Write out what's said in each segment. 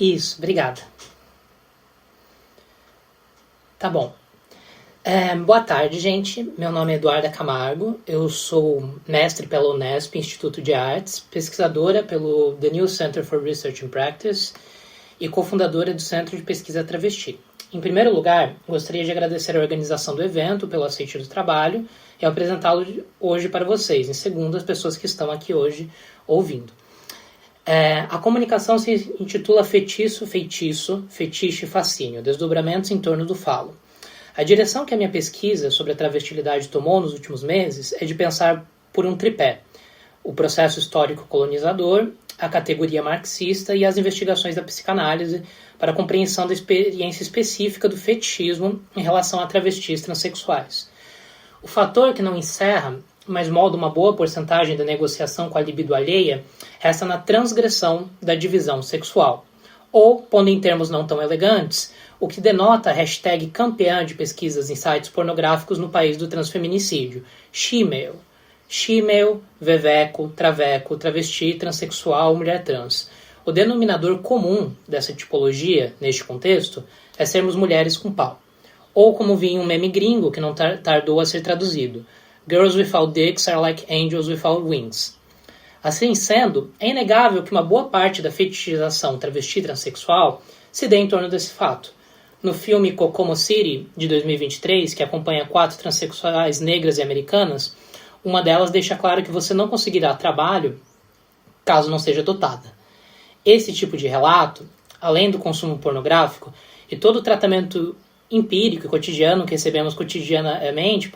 Isso, obrigada. Tá bom. Boa tarde, gente. Meu nome é Eduarda Camargo. Eu sou mestre pela Unesp, Instituto de Artes, pesquisadora pelo The New Center for Research and Practice e cofundadora do Centro de Pesquisa Travesti. Em primeiro lugar, gostaria de agradecer a organização do evento pelo aceite do trabalho e apresentá-lo hoje para vocês. Em segundo, as pessoas que estão aqui hoje ouvindo. A comunicação se intitula Feitiço, Feitiço, Fetiche e Fascínio, desdobramentos em torno do falo. A direção que a minha pesquisa sobre a travestilidade tomou nos últimos meses é de pensar por um tripé: o processo histórico colonizador, a categoria marxista e as investigações da psicanálise para a compreensão da experiência específica do fetichismo em relação a travestis transexuais. O fator que não encerra, mas molda uma boa porcentagem da negociação com a libido alheia, resta na transgressão da divisão sexual. Ou, pondo em termos não tão elegantes, o que denota a hashtag campeã de pesquisas em sites pornográficos no país do transfeminicídio: shemale. Shemale, veveco, traveco, travesti, transexual, mulher trans. O denominador comum dessa tipologia, neste contexto, é sermos mulheres com pau. Ou como vinha um meme gringo que não tardou a ser traduzido: Girls without dicks are like angels without wings. Assim sendo, é inegável que uma boa parte da fetichização travesti transexual se dê em torno desse fato. No filme Kokomo City, de 2023, que acompanha 4 transexuais negras e americanas, uma delas deixa claro que você não conseguirá trabalho caso não seja dotada. Esse tipo de relato, além do consumo pornográfico e todo o tratamento empírico e cotidiano que recebemos cotidianamente,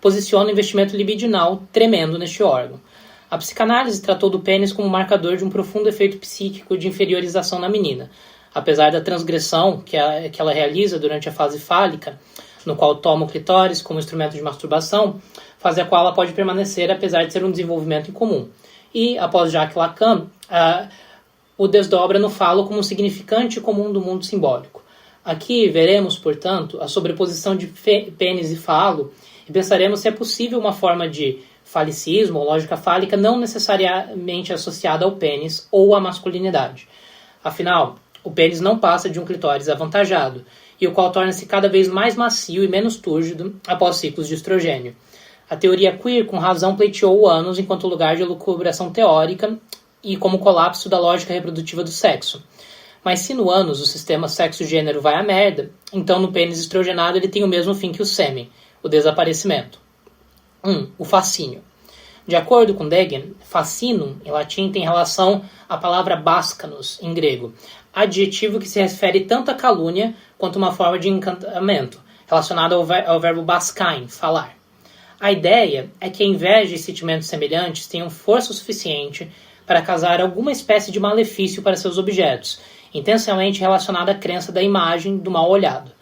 posiciona um investimento libidinal tremendo neste órgão. A psicanálise tratou do pênis como marcador de um profundo efeito psíquico de inferiorização na menina, apesar da transgressão que ela realiza durante a fase fálica, no qual toma o clitóris como instrumento de masturbação, fase a qual ela pode permanecer apesar de ser um desenvolvimento incomum. E, após Jacques Lacan, o desdobra no falo como um significante comum do mundo simbólico. Aqui veremos, portanto, a sobreposição de pênis e falo e pensaremos se é possível uma forma de falicismo ou lógica fálica não necessariamente associada ao pênis ou à masculinidade. Afinal, o pênis não passa de um clitóris avantajado, e o qual torna-se cada vez mais macio e menos túrgido após ciclos de estrogênio. A teoria queer, com razão, pleiteou o ânus enquanto lugar de elucubração teórica e como colapso da lógica reprodutiva do sexo. Mas se no ânus o sistema sexo-gênero vai à merda, então no pênis estrogenado ele tem o mesmo fim que o sêmen, o desaparecimento. 1. O fascínio. De acordo com Degen, fascinum, em latim, tem relação à palavra bascanus, em grego, adjetivo que se refere tanto à calúnia quanto uma forma de encantamento, relacionado ao verbo bascain, falar. A ideia é que a inveja e sentimentos semelhantes tenham força suficiente para causar alguma espécie de malefício para seus objetos, intensamente relacionada à crença da imagem do mal olhado.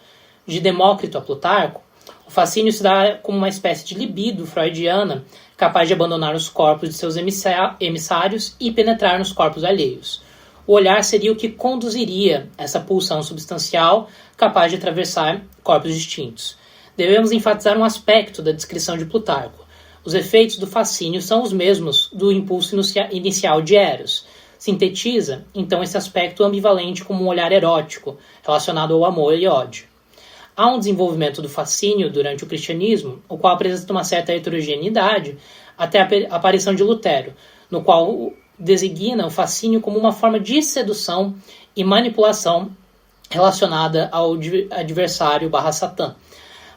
De Demócrito a Plutarco, o fascínio se dá como uma espécie de libido freudiana capaz de abandonar os corpos de seus emissários e penetrar nos corpos alheios. O olhar seria o que conduziria essa pulsão substancial capaz de atravessar corpos distintos. Devemos enfatizar um aspecto da descrição de Plutarco. Os efeitos do fascínio são os mesmos do impulso inicial de Eros. Sintetiza, então, esse aspecto ambivalente como um olhar erótico, relacionado ao amor e ódio. Há um desenvolvimento do fascínio durante o cristianismo, o qual apresenta uma certa heterogeneidade até a aparição de Lutero, no qual designa o fascínio como uma forma de sedução e manipulação relacionada ao adversário /Satã.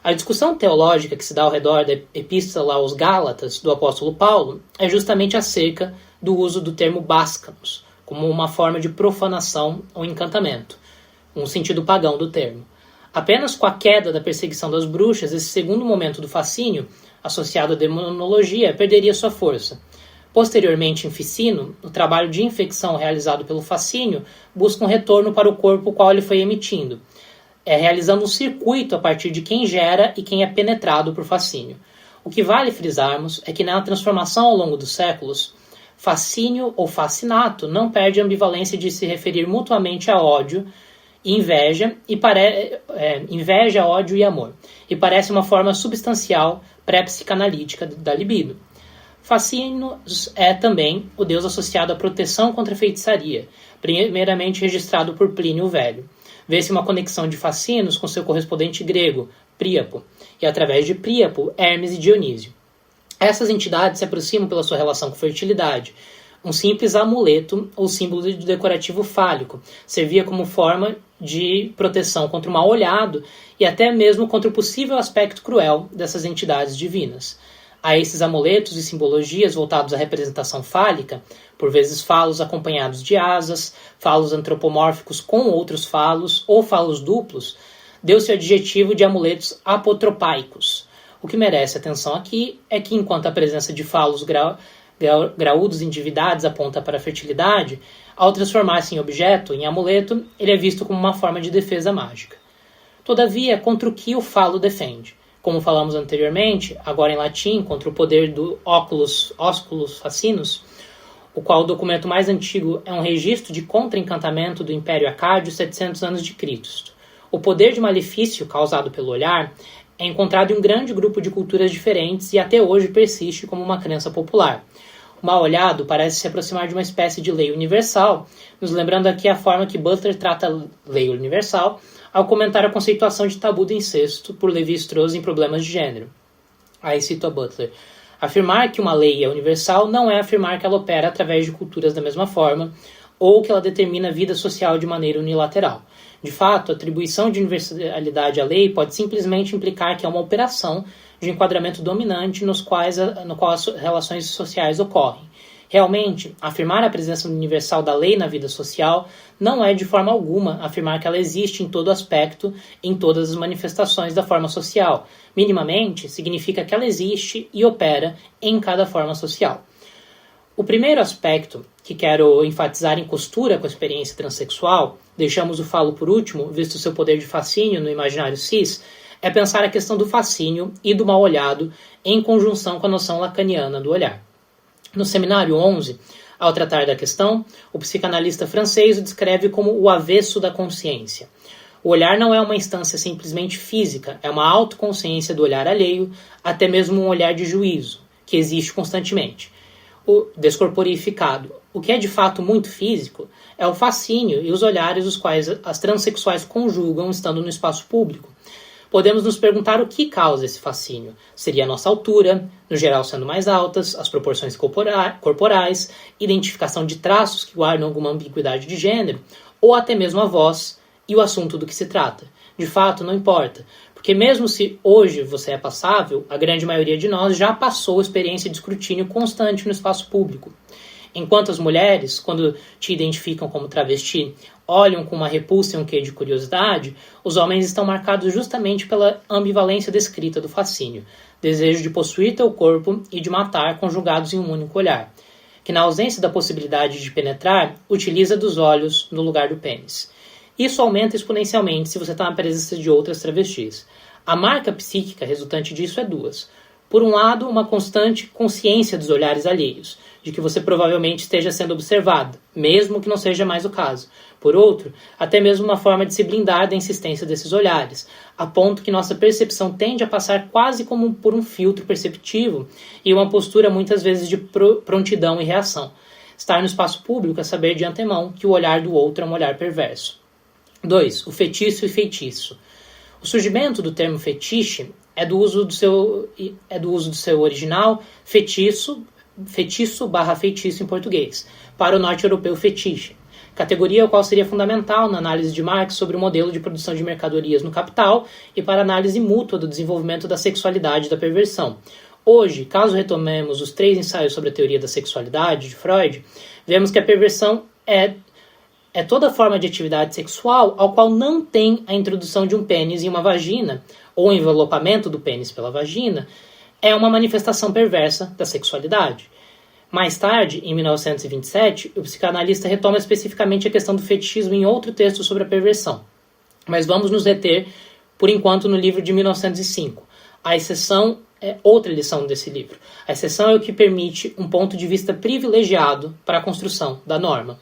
A discussão teológica que se dá ao redor da Epístola aos Gálatas do apóstolo Paulo é justamente acerca do uso do termo bascanos, como uma forma de profanação ou encantamento, um sentido pagão do termo. Apenas com a queda da perseguição das bruxas, esse segundo momento do fascínio, associado à demonologia, perderia sua força. Posteriormente, em Ficino, o trabalho de infecção realizado pelo fascínio busca um retorno para o corpo o qual ele foi emitindo, realizando um circuito a partir de quem gera e quem é penetrado por fascínio. O que vale frisarmos é que na transformação ao longo dos séculos, fascínio ou fascinato não perde a ambivalência de se referir mutuamente a ódio e inveja, inveja, ódio e amor, e parece uma forma substancial pré-psicanalítica da libido. Fasínos é também o deus associado à proteção contra a feitiçaria, primeiramente registrado por Plínio o Velho. Vê-se uma conexão de Fasínos com seu correspondente grego, Príapo, e através de Príapo, Hermes e Dionísio. Essas entidades se aproximam pela sua relação com fertilidade. Um simples amuleto ou símbolo decorativo fálico servia como forma de proteção contra o mal-olhado e até mesmo contra o possível aspecto cruel dessas entidades divinas. A esses amuletos e simbologias voltados à representação fálica, por vezes falos acompanhados de asas, falos antropomórficos com outros falos ou falos duplos, deu-se o adjetivo de amuletos apotropaicos. O que merece atenção aqui é que, enquanto a presença de falos graúdos em divindades aponta para a fertilidade, ao transformar-se em objeto, em amuleto, ele é visto como uma forma de defesa mágica. Todavia, contra o que o falo defende? Como falamos anteriormente, agora em latim, contra o poder do óculos fascinus, o qual o documento mais antigo é um registro de contra-encantamento do Império Acádio 700 anos de Cristo. O poder de malefício causado pelo olhar é encontrado em um grande grupo de culturas diferentes e até hoje persiste como uma crença popular. O mal-olhado parece se aproximar de uma espécie de lei universal, nos lembrando aqui a forma que Butler trata a lei universal ao comentar a conceituação de tabu do incesto por Levi-Strauss em Problemas de Gênero. Aí cito a Butler. Afirmar que uma lei é universal não é afirmar que ela opera através de culturas da mesma forma ou que ela determina a vida social de maneira unilateral. De fato, a atribuição de universalidade à lei pode simplesmente implicar que é uma operação de enquadramento dominante no qual as relações sociais ocorrem. Realmente, afirmar a presença universal da lei na vida social não é de forma alguma afirmar que ela existe em todo aspecto, em todas as manifestações da forma social. Minimamente, significa que ela existe e opera em cada forma social. O primeiro aspecto que quero enfatizar em costura com a experiência transexual, deixamos o falo por último, visto seu poder de fascínio no imaginário cis, é pensar a questão do fascínio e do mal-olhado em conjunção com a noção lacaniana do olhar. No Seminário 11, ao tratar da questão, o psicanalista francês o descreve como o avesso da consciência. O olhar não é uma instância simplesmente física, é uma autoconsciência do olhar alheio, até mesmo um olhar de juízo, que existe constantemente. O descorporificado, o que é de fato muito físico, é o fascínio e os olhares os quais as transexuais conjugam estando no espaço público. Podemos nos perguntar o que causa esse fascínio. Seria a nossa altura, no geral sendo mais altas, as proporções corporais, identificação de traços que guardam alguma ambiguidade de gênero, ou até mesmo a voz e o assunto do que se trata. De fato, não importa, porque mesmo se hoje você é passável, a grande maioria de nós já passou a experiência de escrutínio constante no espaço público. Enquanto as mulheres, quando te identificam como travesti, olham com uma repulsa e um quê de curiosidade, os homens estão marcados justamente pela ambivalência descrita do fascínio, desejo de possuir teu corpo e de matar conjugados em um único olhar, que na ausência da possibilidade de penetrar, utiliza dos olhos no lugar do pênis. Isso aumenta exponencialmente se você está na presença de outras travestis. A marca psíquica resultante disso é duas. Por um lado, uma constante consciência dos olhares alheios, de que você provavelmente esteja sendo observado, mesmo que não seja mais o caso. Por outro, até mesmo uma forma de se blindar da insistência desses olhares, a ponto que nossa percepção tende a passar quase como por um filtro perceptivo e uma postura muitas vezes de prontidão e reação. Estar no espaço público é saber de antemão que o olhar do outro é um olhar perverso. 2. O fetiço e feitiço. O surgimento do termo fetiche é do uso do seu original feitiço/feitiço em português, para o norte-europeu fetiche, categoria a qual seria fundamental na análise de Marx sobre o modelo de produção de mercadorias no capital e para a análise mútua do desenvolvimento da sexualidade e da perversão. Hoje, caso retomemos os 3 ensaios sobre a teoria da sexualidade de Freud, vemos que a perversão é toda forma de atividade sexual ao qual não tem a introdução de um pênis em uma vagina ou o envelopamento do pênis pela vagina, é uma manifestação perversa da sexualidade. Mais tarde, em 1927, o psicanalista retoma especificamente a questão do fetichismo em outro texto sobre a perversão. Mas vamos nos deter, por enquanto, no livro de 1905. A exceção é outra lição desse livro. A exceção é o que permite um ponto de vista privilegiado para a construção da norma.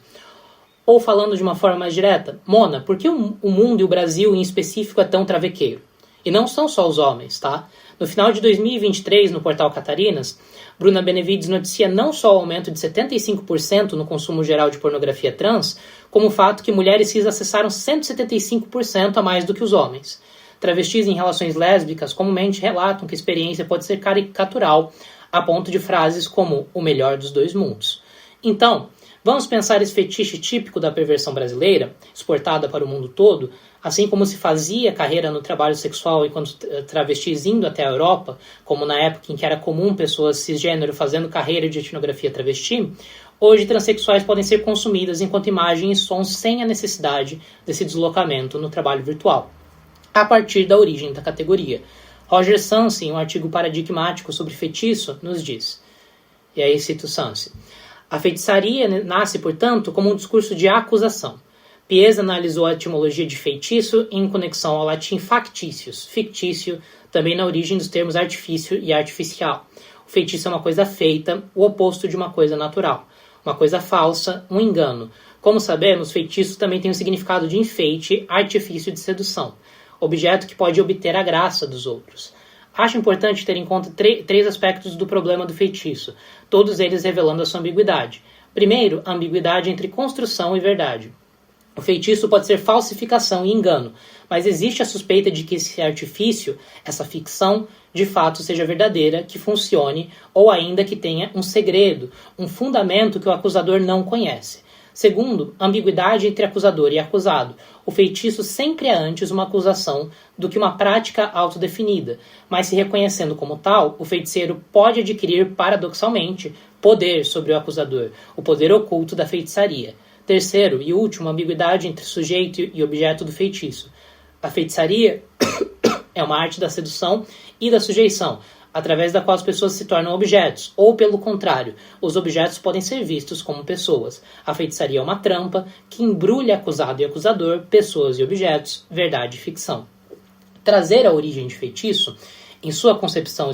Ou falando de uma forma mais direta, Mona, por que o mundo e o Brasil em específico é tão travequeiro? E não são só os homens, tá? No final de 2023, no portal Catarinas, Bruna Benevides noticia não só o aumento de 75% no consumo geral de pornografia trans, como o fato que mulheres cis acessaram 175% a mais do que os homens. Travestis em relações lésbicas comumente relatam que a experiência pode ser caricatural, a ponto de frases como o melhor dos dois mundos. Então, vamos pensar esse fetiche típico da perversão brasileira, exportada para o mundo todo, assim como se fazia carreira no trabalho sexual enquanto travestis indo até a Europa, como na época em que era comum pessoas cisgênero fazendo carreira de etnografia travesti, hoje transexuais podem ser consumidas enquanto imagem e som sem a necessidade desse deslocamento no trabalho virtual, a partir da origem da categoria. Roger Sansi, em um artigo paradigmático sobre feitiço, nos diz, e aí cito Sansi: a feitiçaria nasce, portanto, como um discurso de acusação. Pies analisou a etimologia de feitiço em conexão ao latim factitius, fictício, também na origem dos termos artifício e artificial. O feitiço é uma coisa feita, o oposto de uma coisa natural. Uma coisa falsa, um engano. Como sabemos, feitiço também tem o significado de enfeite, artifício de sedução. Objeto que pode obter a graça dos outros. Acho importante ter em conta três aspectos do problema do feitiço, todos eles revelando a sua ambiguidade. Primeiro, a ambiguidade entre construção e verdade. O feitiço pode ser falsificação e engano, mas existe a suspeita de que esse artifício, essa ficção, de fato seja verdadeira, que funcione, ou ainda que tenha um segredo, um fundamento que o acusador não conhece. Segundo, ambiguidade entre acusador e acusado. O feitiço sempre é antes uma acusação do que uma prática autodefinida, mas se reconhecendo como tal, o feiticeiro pode adquirir, paradoxalmente, poder sobre o acusador, o poder oculto da feitiçaria. Terceiro e último, ambiguidade entre sujeito e objeto do feitiço. A feitiçaria é uma arte da sedução e da sujeição, através da qual as pessoas se tornam objetos, ou pelo contrário, os objetos podem ser vistos como pessoas. A feitiçaria é uma trampa que embrulha acusado e acusador, pessoas e objetos, verdade e ficção. Trazer a origem de feitiço, em sua concepção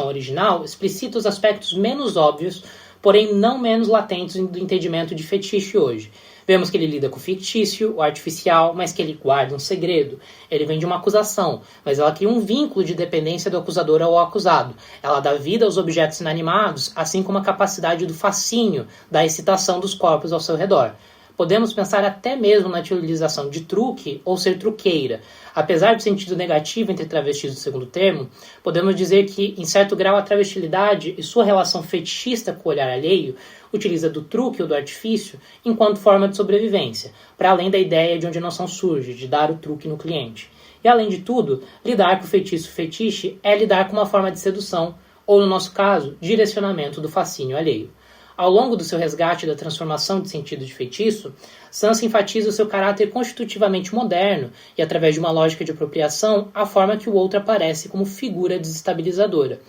original, explicita os aspectos menos óbvios, porém não menos latentes do entendimento de fetiche hoje. Vemos que ele lida com o fictício, o artificial, mas que ele guarda um segredo. Ele vem de uma acusação, mas ela cria um vínculo de dependência do acusador ao acusado. Ela dá vida aos objetos inanimados, assim como a capacidade do fascínio, da excitação dos corpos ao seu redor. Podemos pensar até mesmo na utilização de truque ou ser truqueira. Apesar do sentido negativo entre travestis do segundo termo, podemos dizer que, em certo grau, a travestilidade e sua relação fetichista com o olhar alheio utiliza do truque ou do artifício enquanto forma de sobrevivência, para além da ideia de onde a noção surge, de dar o truque no cliente. E, além de tudo, lidar com o fetiche é lidar com uma forma de sedução, ou, no nosso caso, direcionamento do fascínio alheio. Ao longo do seu resgate da transformação de sentido de feitiço, Sansa enfatiza o seu caráter constitutivamente moderno e, através de uma lógica de apropriação, a forma que o outro aparece como figura desestabilizadora.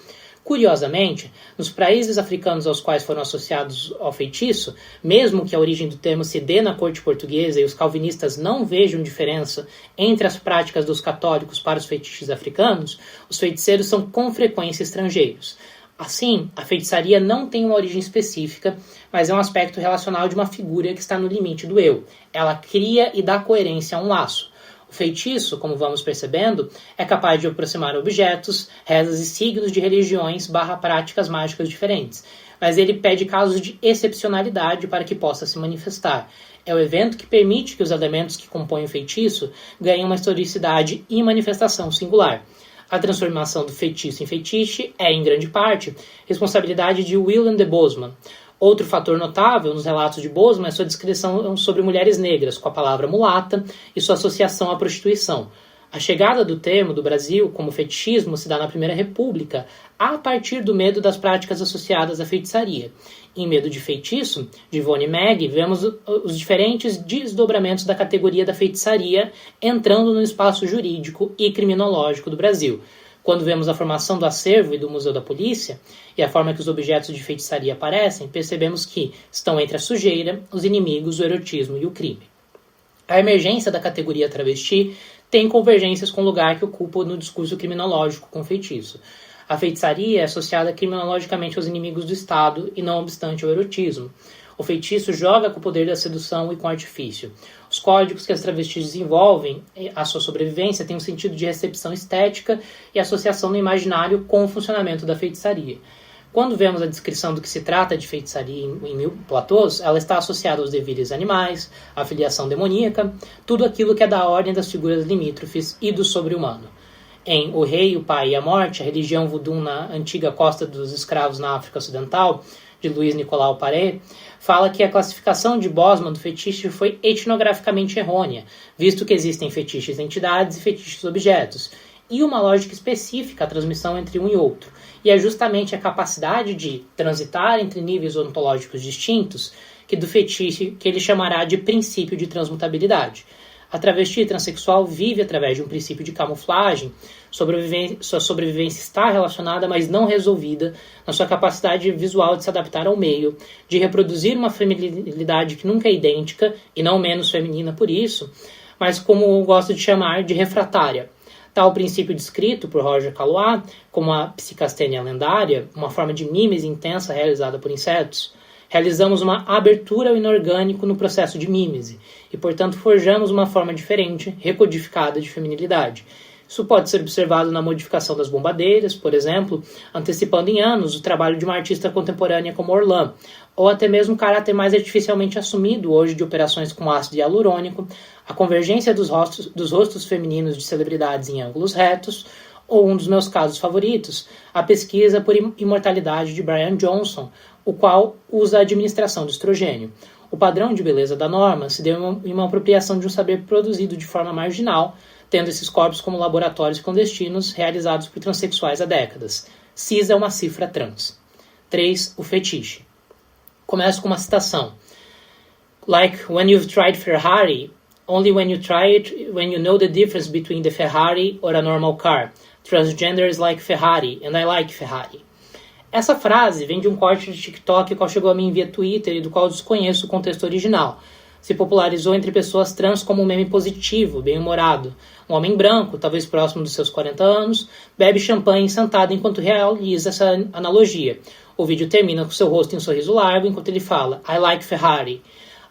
Curiosamente, nos países africanos aos quais foram associados ao feitiço, mesmo que a origem do termo se dê na corte portuguesa e os calvinistas não vejam diferença entre as práticas dos católicos para os fetiches africanos, os feiticeiros são com frequência estrangeiros. Assim, a feitiçaria não tem uma origem específica, mas é um aspecto relacional de uma figura que está no limite do eu. Ela cria e dá coerência a um laço. O feitiço, como vamos percebendo, é capaz de aproximar objetos, rezas e signos de religiões / práticas mágicas diferentes, mas ele pede casos de excepcionalidade para que possa se manifestar. É o evento que permite que os elementos que compõem o feitiço ganhem uma historicidade e manifestação singular. A transformação do feitiço em fetiche é, em grande parte, responsabilidade de Willem de Bosman. Outro fator notável nos relatos de Bosman é sua descrição sobre mulheres negras, com a palavra mulata, e sua associação à prostituição. A chegada do termo do Brasil como fetichismo se dá na Primeira República, a partir do medo das práticas associadas à feitiçaria. Em Medo de Feitiço, de Ivone Meg, vemos os diferentes desdobramentos da categoria da feitiçaria entrando no espaço jurídico e criminológico do Brasil. Quando vemos a formação do acervo e do Museu da Polícia, e a forma que os objetos de feitiçaria aparecem, percebemos que estão entre a sujeira, os inimigos, o erotismo e o crime. A emergência da categoria travesti tem convergências com o lugar que ocupa no discurso criminológico com feitiço. A feitiçaria é associada criminologicamente aos inimigos do Estado e não obstante ao erotismo. O feitiço joga com o poder da sedução e com o artifício. Os códigos que as travestis desenvolvem à sua sobrevivência têm um sentido de recepção estética e associação no imaginário com o funcionamento da feitiçaria. Quando vemos a descrição do que se trata de feitiçaria em Mil Platôs, ela está associada aos devires animais, à filiação demoníaca, tudo aquilo que é da ordem das figuras limítrofes e do sobre-humano. Em O Rei, o Pai e a Morte, a religião voodoo na antiga Costa dos Escravos na África Ocidental, de Luiz Nicolau Paré, fala que a classificação de Bosman do fetiche foi etnograficamente errônea, visto que existem fetiches entidades e fetiches objetos, e uma lógica específica à transmissão entre um e outro, e é justamente a capacidade de transitar entre níveis ontológicos distintos que do fetiche que ele chamará de princípio de transmutabilidade. A travesti transexual vive através de um princípio de camuflagem, sua sobrevivência está relacionada, mas não resolvida, na sua capacidade visual de se adaptar ao meio, de reproduzir uma feminilidade que nunca é idêntica, e não menos feminina por isso, mas como eu gosto de chamar, de refratária. Tal princípio descrito por Roger Caillois como a psicastênia lendária, uma forma de mímese intensa realizada por insetos. Realizamos uma abertura ao inorgânico no processo de mímese e, portanto, forjamos uma forma diferente, recodificada de feminilidade. Isso pode ser observado na modificação das bombadeiras, por exemplo, antecipando em anos o trabalho de uma artista contemporânea como Orlan, ou até mesmo o caráter mais artificialmente assumido hoje de operações com ácido hialurônico, a convergência dos rostos femininos de celebridades em ângulos retos, ou um dos meus casos favoritos, a pesquisa por imortalidade de Brian Johnson, o qual usa a administração do estrogênio. O padrão de beleza da norma se deu em uma apropriação de um saber produzido de forma marginal, tendo esses corpos como laboratórios clandestinos realizados por transexuais há décadas. Cis é uma cifra trans. 3. O fetiche. Começo com uma citação. Like when you've tried Ferrari, only when you try it, when you know the difference between the Ferrari or a normal car. Transgender is like Ferrari, and I like Ferrari. Essa frase vem de um corte de TikTok qual chegou a mim via Twitter e do qual desconheço o contexto original. Se popularizou entre pessoas trans como um meme positivo, bem-humorado. Um homem branco, talvez próximo dos seus 40 anos, bebe champanhe sentado enquanto realiza essa analogia. O vídeo termina com seu rosto em um sorriso largo enquanto ele fala I like Ferrari.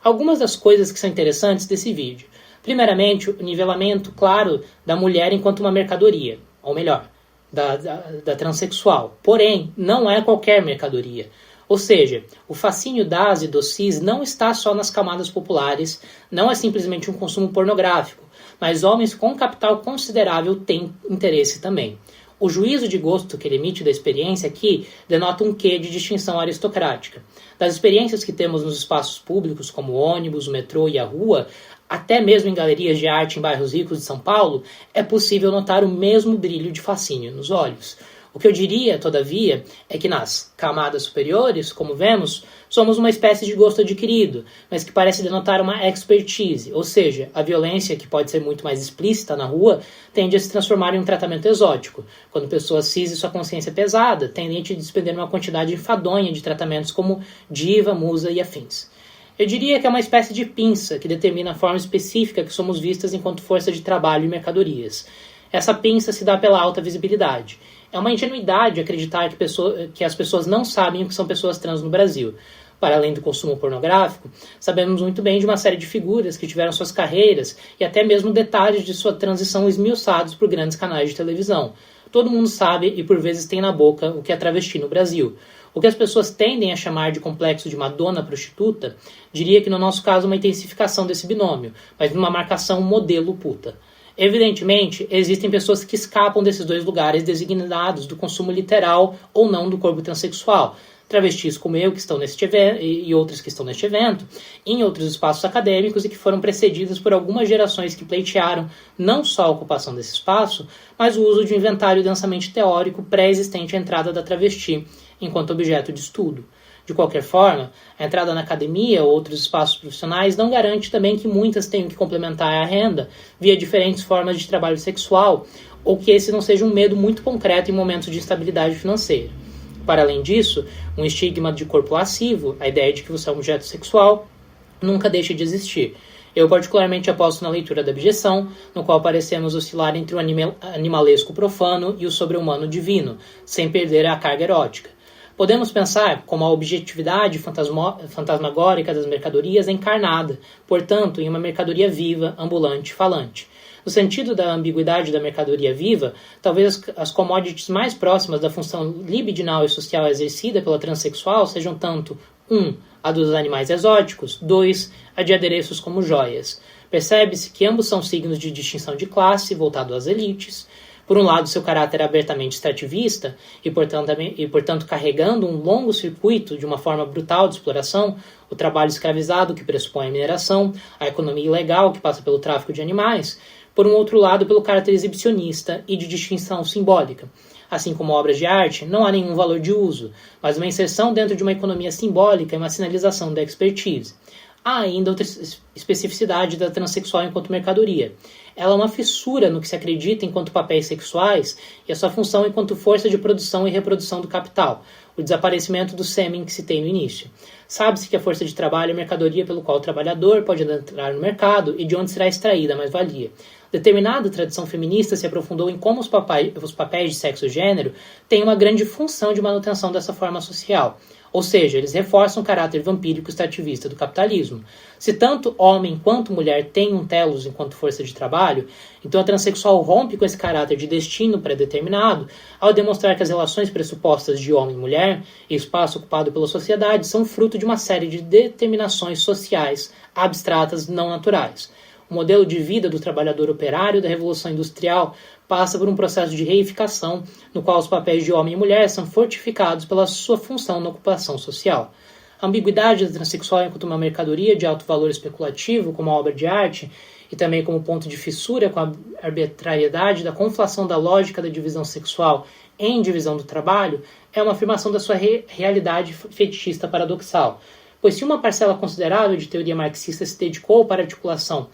Algumas das coisas que são interessantes desse vídeo. Primeiramente, o nivelamento claro da mulher enquanto uma mercadoria, ou melhor, da transexual. Porém, não é qualquer mercadoria. Ou seja, o fascínio das e dos cis não está só nas camadas populares, não é simplesmente um consumo pornográfico, mas homens com capital considerável têm interesse também. O juízo de gosto que ele emite da experiência aqui denota um quê de distinção aristocrática. Das experiências que temos nos espaços públicos, como o ônibus, o metrô e a rua, até mesmo em galerias de arte em bairros ricos de São Paulo, é possível notar o mesmo brilho de fascínio nos olhos. O que eu diria, todavia, é que nas camadas superiores, como vemos, somos uma espécie de gosto adquirido, mas que parece denotar uma expertise, ou seja, a violência, que pode ser muito mais explícita na rua, tende a se transformar em um tratamento exótico, quando pessoas cis e sua consciência pesada tendem a despender uma quantidade enfadonha de tratamentos como diva, musa e afins. Eu diria que é uma espécie de pinça que determina a forma específica que somos vistas enquanto força de trabalho e mercadorias. Essa pinça se dá pela alta visibilidade. É uma ingenuidade acreditar que as pessoas não sabem o que são pessoas trans no Brasil. Para além do consumo pornográfico, sabemos muito bem de uma série de figuras que tiveram suas carreiras e até mesmo detalhes de sua transição esmiuçados por grandes canais de televisão. Todo mundo sabe e por vezes tem na boca o que é travesti no Brasil. O que as pessoas tendem a chamar de complexo de Madonna prostituta, diria que no nosso caso é uma intensificação desse binômio, mas numa marcação modelo puta. Evidentemente, existem pessoas que escapam desses dois lugares designados do consumo literal ou não do corpo transexual. Travestis como eu, que estão neste evento, e outros que estão neste evento, em outros espaços acadêmicos e que foram precedidas por algumas gerações que pleitearam não só a ocupação desse espaço, mas o uso de um inventário densamente teórico pré-existente à entrada da travesti, enquanto objeto de estudo. De qualquer forma, a entrada na academia ou outros espaços profissionais não garante também que muitas tenham que complementar a renda via diferentes formas de trabalho sexual, ou que esse não seja um medo muito concreto em momentos de instabilidade financeira. Para além disso, um estigma de corpo lascivo, a ideia de que você é um objeto sexual, nunca deixa de existir. Eu particularmente aposto na leitura da abjeção, no qual parecemos oscilar entre o animalesco profano e o sobre-humano divino, sem perder a carga erótica. Podemos pensar como a objetividade fantasmagórica das mercadorias é encarnada, portanto, em uma mercadoria viva, ambulante, falante. No sentido da ambiguidade da mercadoria viva, talvez as commodities mais próximas da função libidinal e social exercida pela transexual sejam tanto 1. A dos animais exóticos, 2. A de adereços como joias. Percebe-se que ambos são signos de distinção de classe, voltado às elites. Por um lado, seu caráter abertamente extrativista e, portanto, carregando um longo circuito de uma forma brutal de exploração, o trabalho escravizado que pressupõe a mineração, a economia ilegal que passa pelo tráfico de animais. Por um outro lado, pelo caráter exibicionista e de distinção simbólica. Assim como obras de arte, não há nenhum valor de uso, mas uma inserção dentro de uma economia simbólica e uma sinalização da expertise. Há ainda outra especificidade da transexual enquanto mercadoria. Ela é uma fissura no que se acredita enquanto papéis sexuais e a sua função enquanto força de produção e reprodução do capital, o desaparecimento do sêmen que citei no início. Sabe-se que a força de trabalho é a mercadoria pelo qual o trabalhador pode entrar no mercado e de onde será extraída a mais-valia. Determinada tradição feminista se aprofundou em como os papéis de sexo e gênero têm uma grande função de manutenção dessa forma social. Ou seja, eles reforçam o caráter vampírico extrativista do capitalismo. Se tanto homem quanto mulher têm um telos enquanto força de trabalho, então a transexual rompe com esse caráter de destino pré-determinado ao demonstrar que as relações pressupostas de homem e mulher e espaço ocupado pela sociedade são fruto de uma série de determinações sociais abstratas não naturais. O modelo de vida do trabalhador operário da Revolução Industrial passa por um processo de reificação, no qual os papéis de homem e mulher são fortificados pela sua função na ocupação social. A ambiguidade da transexual enquanto uma mercadoria de alto valor especulativo, como uma obra de arte, e também como ponto de fissura com a arbitrariedade da conflação da lógica da divisão sexual em divisão do trabalho, é uma afirmação da sua realidade fetichista paradoxal. Pois se uma parcela considerável de teoria marxista se dedicou para a articulação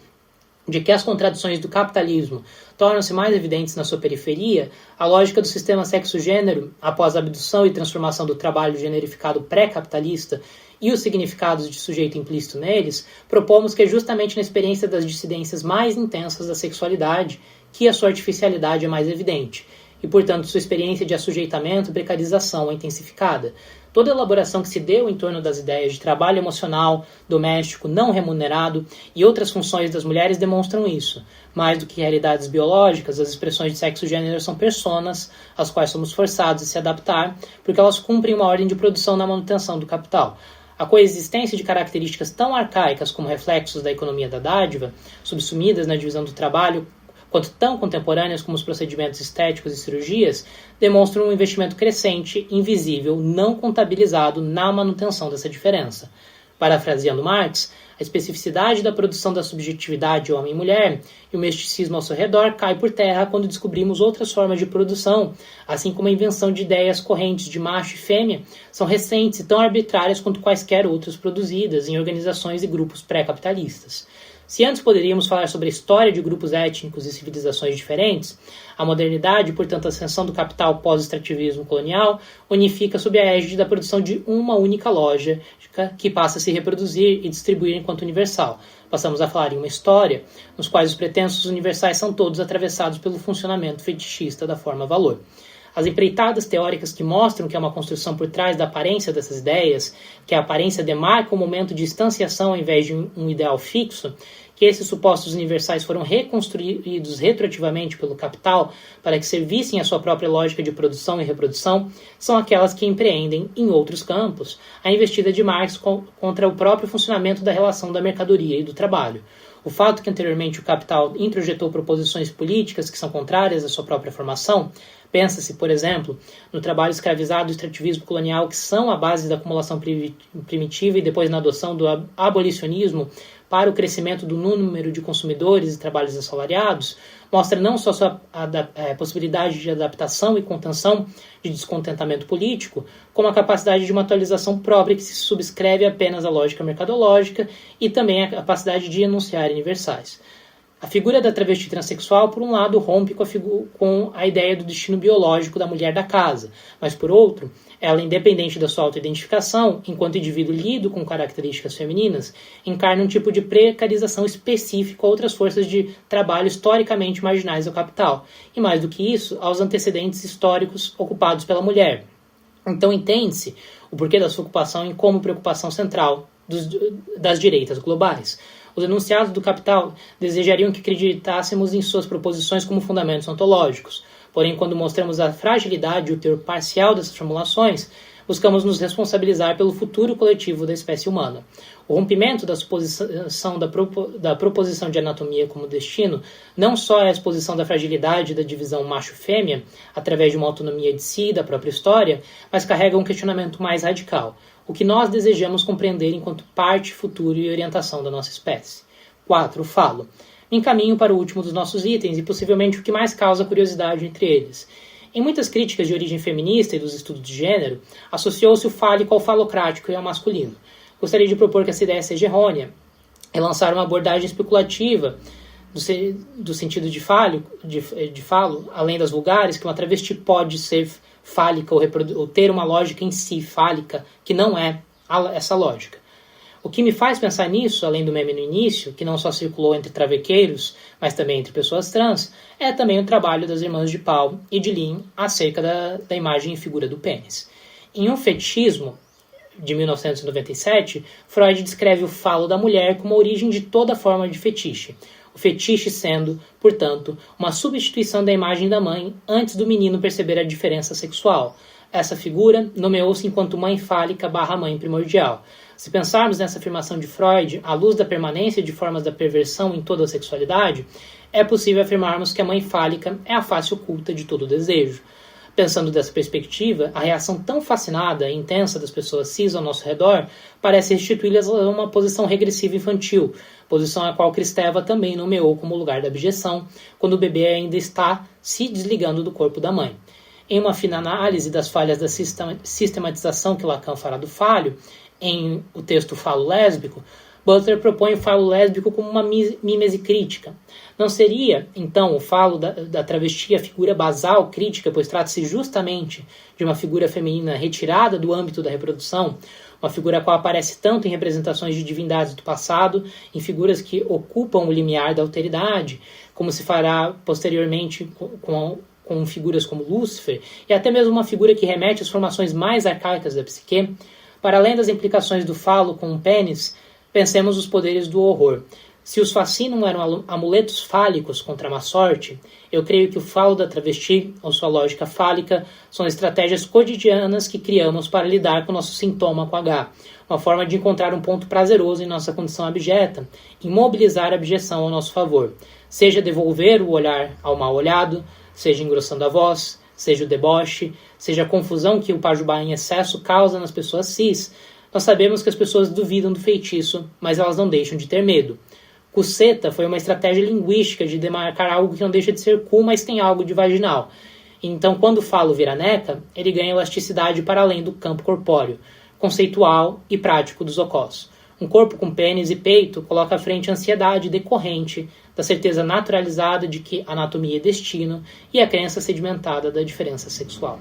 de que as contradições do capitalismo tornam-se mais evidentes na sua periferia, a lógica do sistema sexo-gênero, após a abdução e transformação do trabalho generificado pré-capitalista e os significados de sujeito implícito neles, propomos que é justamente na experiência das dissidências mais intensas da sexualidade que a sua artificialidade é mais evidente, e, portanto, sua experiência de assujeitamento e precarização é intensificada. Toda a elaboração que se deu em torno das ideias de trabalho emocional, doméstico, não remunerado e outras funções das mulheres demonstram isso. Mais do que realidades biológicas, as expressões de sexo e gênero são personas às quais somos forçados a se adaptar, porque elas cumprem uma ordem de produção na manutenção do capital. A coexistência de características tão arcaicas como reflexos da economia da dádiva, subsumidas na divisão do trabalho, quanto tão contemporâneas como os procedimentos estéticos e cirurgias, demonstram um investimento crescente, invisível, não contabilizado na manutenção dessa diferença. Parafraseando Marx, a especificidade da produção da subjetividade homem e mulher e o misticismo ao seu redor cai por terra quando descobrimos outras formas de produção, assim como a invenção de ideias correntes de macho e fêmea são recentes e tão arbitrárias quanto quaisquer outras produzidas em organizações e grupos pré-capitalistas. Se antes poderíamos falar sobre a história de grupos étnicos e civilizações diferentes, a modernidade, portanto a ascensão do capital pós-extrativismo colonial, unifica sob a égide da produção de uma única lógica que passa a se reproduzir e distribuir enquanto universal. Passamos a falar em uma história, nos quais os pretensos universais são todos atravessados pelo funcionamento fetichista da forma-valor. As empreitadas teóricas que mostram que há uma construção por trás da aparência dessas ideias, que a aparência demarca um momento de instanciação ao invés de um ideal fixo, que esses supostos universais foram reconstruídos retroativamente pelo capital para que servissem à sua própria lógica de produção e reprodução, são aquelas que empreendem, em outros campos, a investida de Marx contra o próprio funcionamento da relação da mercadoria e do trabalho. O fato que anteriormente o capital introjetou proposições políticas que são contrárias à sua própria formação, pensa-se, por exemplo, no trabalho escravizado e extrativismo colonial que são a base da acumulação primitiva e depois na adoção do abolicionismo para o crescimento do número de consumidores e trabalhos assalariados, mostra não só sua possibilidade de adaptação e contenção de descontentamento político, como a capacidade de uma atualização própria que se subscreve apenas à lógica mercadológica e também a capacidade de enunciar universais. A figura da travesti transexual, por um lado, rompe com a ideia do destino biológico da mulher da casa, mas, por outro, ela, independente da sua autoidentificação, enquanto indivíduo lido com características femininas, encarna um tipo de precarização específico a outras forças de trabalho historicamente marginais ao capital, e, mais do que isso, aos antecedentes históricos ocupados pela mulher. Então, entende-se o porquê da sua ocupação como preocupação central das direitas globais. Os enunciados do Capital desejariam que acreditássemos em suas proposições como fundamentos ontológicos. Porém, quando mostramos a fragilidade e o teor parcial dessas formulações, buscamos nos responsabilizar pelo futuro coletivo da espécie humana. O rompimento da suposição da proposição de anatomia como destino não só é a exposição da fragilidade da divisão macho-fêmea, através de uma autonomia de si e da própria história, mas carrega um questionamento mais radical. O que nós desejamos compreender enquanto parte, futuro e orientação da nossa espécie. 4. Falo. Me encaminho para o último dos nossos itens e possivelmente o que mais causa curiosidade entre eles. Em muitas críticas de origem feminista e dos estudos de gênero, associou-se o fálico ao falocrático e ao masculino. Gostaria de propor que essa ideia seja errônea e lançar uma abordagem especulativa do sentido de falo, além das vulgares, que uma travesti pode ser fálica ou ter uma lógica em si fálica, que não é essa lógica. O que me faz pensar nisso, além do meme no início, que não só circulou entre travequeiros, mas também entre pessoas trans, é também o trabalho das irmãs de Paul e de Lin acerca da imagem e figura do pênis. Em Um Fetichismo, de 1997, Freud descreve o falo da mulher como a origem de toda forma de fetiche. O fetiche sendo, portanto, uma substituição da imagem da mãe antes do menino perceber a diferença sexual. Essa figura nomeou-se enquanto mãe fálica / mãe primordial. Se pensarmos nessa afirmação de Freud, à luz da permanência de formas da perversão em toda a sexualidade, é possível afirmarmos que a mãe fálica é a face oculta de todo o desejo. Pensando dessa perspectiva, a reação tão fascinada e intensa das pessoas cis ao nosso redor parece restituí-las a uma posição regressiva infantil, posição a qual Kristeva também nomeou como lugar da abjeção, quando o bebê ainda está se desligando do corpo da mãe. Em uma fina análise das falhas da sistematização que Lacan fará do falho, em o texto Falo Lésbico, Butler propõe o falo lésbico como uma mímese crítica. Não seria, então, o falo da travesti a figura basal crítica, pois trata-se justamente de uma figura feminina retirada do âmbito da reprodução, uma figura a qual aparece tanto em representações de divindades do passado, em figuras que ocupam o limiar da alteridade, como se fará posteriormente com figuras como Lúcifer, e até mesmo uma figura que remete às formações mais arcaicas da psique. Para além das implicações do falo com o pênis, pensemos os poderes do horror. Se os fascinum eram amuletos fálicos contra a má sorte, eu creio que o falo da travesti, ou sua lógica fálica, são estratégias cotidianas que criamos para lidar com o nosso sintoma com H, uma forma de encontrar um ponto prazeroso em nossa condição abjeta e mobilizar a abjeção ao nosso favor, seja devolver o olhar ao mal olhado, seja engrossando a voz, seja o deboche, seja a confusão que o pajubá em excesso causa nas pessoas cis. Nós sabemos que as pessoas duvidam do feitiço, mas elas não deixam de ter medo. Cuceta foi uma estratégia linguística de demarcar algo que não deixa de ser cu, mas tem algo de vaginal. Então, quando o falo vira neca, ele ganha elasticidade para além do campo corpóreo, conceitual e prático dos ocós. Um corpo com pênis e peito coloca à frente a ansiedade decorrente da certeza naturalizada de que anatomia é destino e a crença sedimentada da diferença sexual.